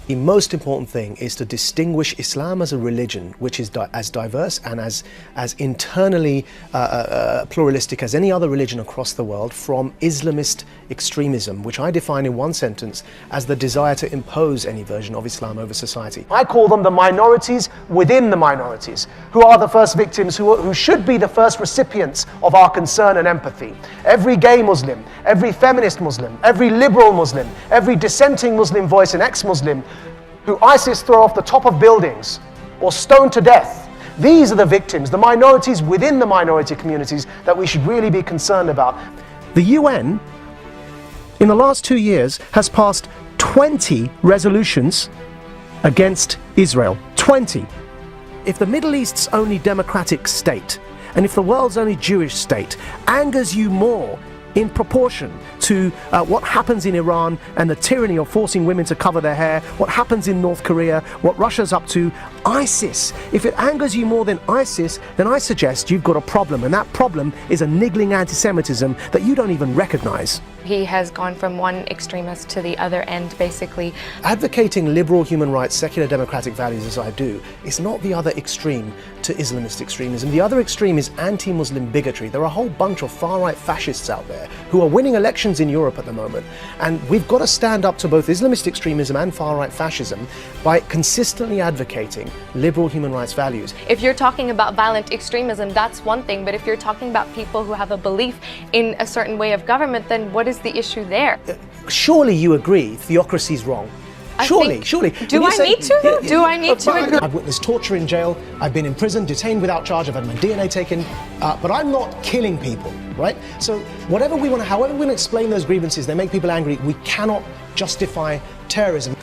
The most important thing is to distinguish Islam as a religion, which is as diverse and as internally pluralistic as any other religion across the world, from Islamist extremism, which I define in one sentence as the desire to impose any version of Islam over society. I call them the minorities within the minorities, who are the first victims, who should be the first recipients of our concern and empathy. Every gay Muslim, every feminist Muslim, every liberal Muslim, every dissenting Muslim voice and ex-Muslim who ISIS throw off the top of buildings or stone to death. These are the victims, the minorities within the minority communities that we should really be concerned about. The UN, in the last 2 years, has passed 20 resolutions against Israel. 20. If the Middle East's only democratic state, and if the world's only Jewish state angers you more in proportion to what happens in Iran and the tyranny of forcing women to cover their hair, what happens in North Korea, what Russia's up to, ISIS. If it angers you more than ISIS, then I suggest you've got a problem, and that problem is a niggling anti-Semitism that you don't even recognize. He has gone from one extremist to the other end, basically. Advocating liberal human rights, secular democratic values as I do, is not the other extreme to Islamist extremism. The other extreme is anti-Muslim bigotry. There are a whole bunch of far-right fascists out there who are winning elections in Europe at the moment. And we've got to stand up to both Islamist extremism and far-right fascism by consistently advocating liberal human rights values. If you're talking about violent extremism, that's one thing. But if you're talking about people who have a belief in a certain way of government, then what is the issue there? Surely you agree theocracy is wrong. Surely. Do I need to? Do I need to? I've witnessed torture in jail, I've been in prison, detained without charge, I've had my DNA taken, but I'm not killing people, right? So however we want to explain those grievances, they make people angry, we cannot justify terrorism.